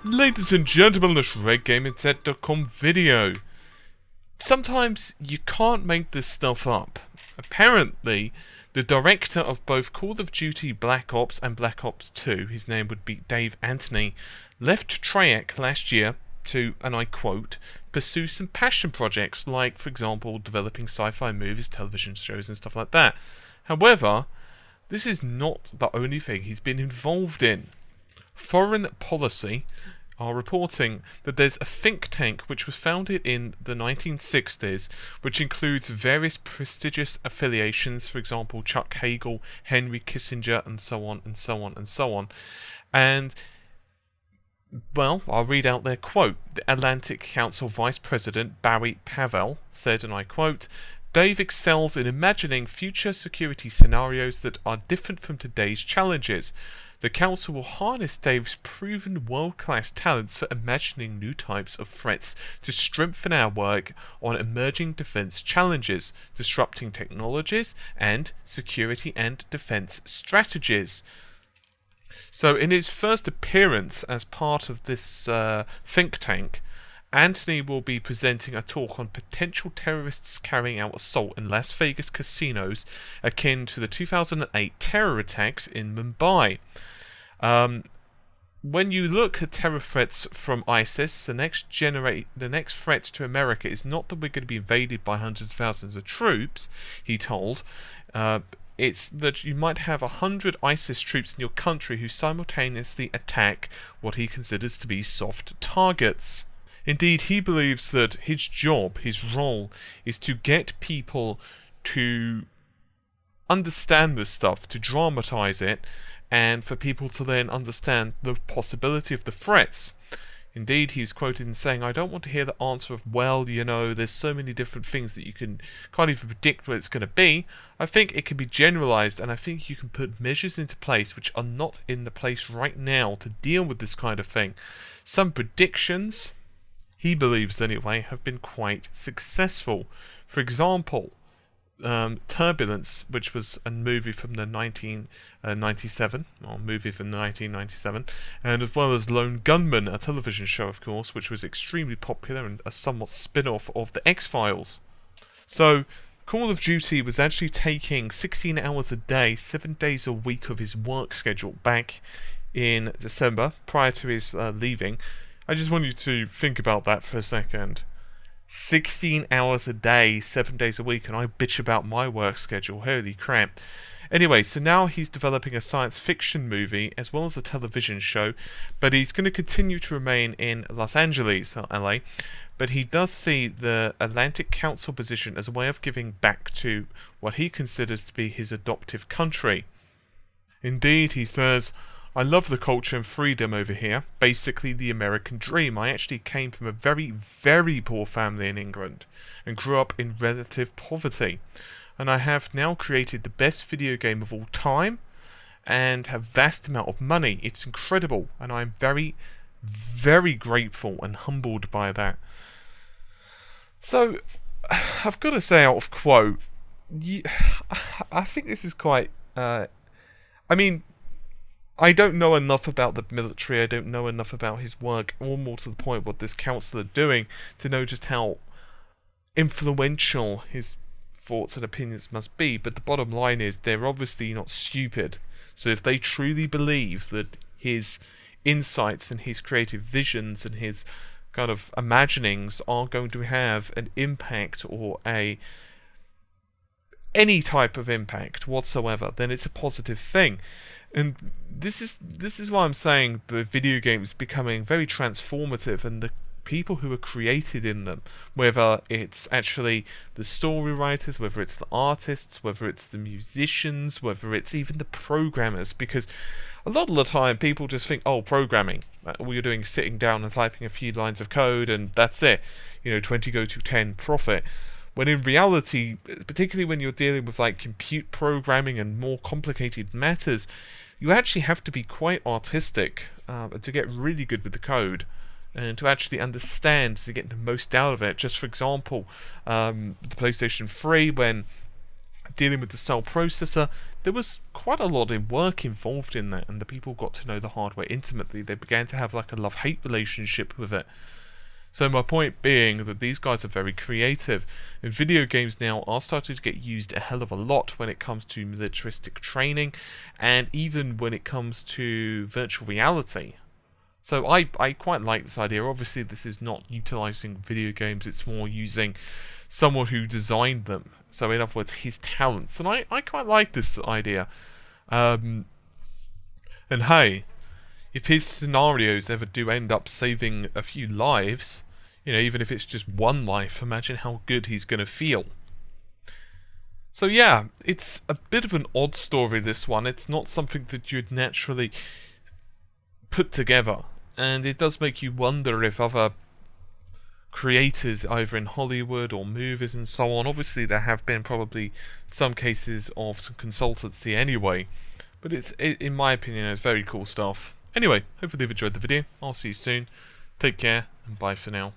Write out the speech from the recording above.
Ladies and gentlemen, this RedGamingSet.com video. Sometimes you can't make this stuff up. Apparently, the director of both Call of Duty Black Ops and Black Ops 2, his name would be Dave Anthony, left Treyarch last year to, and I quote, pursue some passion projects like, for example, developing sci-fi movies, television shows and stuff like that. However, this is not the only thing he's been involved in. Foreign Policy are reporting that there's a think tank which was founded in the 1960s, which includes various prestigious affiliations, for example, Chuck Hagel, Henry Kissinger, and so on, and so on, and so on. And, well, I'll read out their quote. The Atlantic Council Vice President Barry Pavel said, and I quote, "Dave excels in imagining future security scenarios that are different from today's challenges. The Council will harness Dave's proven world-class talents for imagining new types of threats to strengthen our work on emerging defense challenges, disrupting technologies, and security and defense strategies." So in his first appearance as part of this think tank, Anthony will be presenting a talk on potential terrorists carrying out assault in Las Vegas casinos akin to the 2008 terror attacks in Mumbai. When you look at terror threats from ISIS, the next threat to America is not that we're going to be invaded by hundreds of thousands of troops, he told. It's that you might have 100 ISIS troops in your country who simultaneously attack what he considers to be soft targets. Indeed, he believes that his job, his role, is to get people to understand this stuff, to dramatize it, and for people to then understand the possibility of the threats. Indeed, he's quoted in saying, "I don't want to hear the answer of, well, you know, there's so many different things that you can't even predict what it's going to be. I think it can be generalized, and I think you can put measures into place which are not in the place right now to deal with this kind of thing. Some predictions," he believes anyway, "have been quite successful. For example, Turbulence, which was a movie from the 1997, and as well as Lone Gunman, a television show, of course, which was extremely popular and a somewhat spin-off of the X-Files. So, Call of Duty was actually taking 16 hours a day, 7 days a week of his work schedule back in December, prior to his leaving. I just want you to think about that for a second. 16 hours a day, 7 days a week, and I bitch about my work schedule. Holy crap. Anyway, so now he's developing a science fiction movie as well as a television show, but he's going to continue to remain in Los Angeles, LA, but he does see the Atlantic Council position as a way of giving back to what he considers to be his adoptive country. Indeed, he says, "I love the culture and freedom over here, basically the American dream. I actually came from a very, very poor family in England and grew up in relative poverty. And I have now created the best video game of all time and have vast amount of money. It's incredible, and I'm very, very grateful and humbled by that." So, I've got to say, out of quote, I think this is quite... I don't know enough about the military, I don't know enough about his work, or more to the point what this council are doing, to know just how influential his thoughts and opinions must be, but the bottom line is they're obviously not stupid. So if they truly believe that his insights and his creative visions and his kind of imaginings are going to have an impact or any type of impact whatsoever, then it's a positive thing. And this is why I'm saying the video games becoming very transformative, and the people who are created in them, whether it's actually the story writers, whether it's the artists, whether it's the musicians, whether it's even the programmers, because a lot of the time people just think, oh, programming, all you're doing is sitting down and typing a few lines of code and that's it, 20 go to 10 profit. When in reality, particularly when you're dealing with like compute programming and more complicated matters, you actually have to be quite artistic to get really good with the code and to actually understand, to get the most out of it. Just for example, the PlayStation 3, when dealing with the cell processor, there was quite a lot of work involved in that, and the people got to know the hardware intimately. They began to have like a love-hate relationship with it. So my point being that these guys are very creative, and video games now are starting to get used a hell of a lot when it comes to militaristic training, and even when it comes to virtual reality. So I quite like this idea. Obviously this is not utilizing video games, it's more using someone who designed them. So in other words, his talents. And I quite like this idea. And hey, if his scenarios ever do end up saving a few lives, you know, even if it's just one life, imagine how good he's going to feel. So yeah, it's a bit of an odd story, this one. It's not something that you'd naturally put together. And it does make you wonder if other creators, either in Hollywood or movies and so on, obviously there have been probably some cases of some consultancy anyway, but in my opinion, it's very cool stuff. Anyway, hopefully you've enjoyed the video. I'll see you soon. Take care, and bye for now.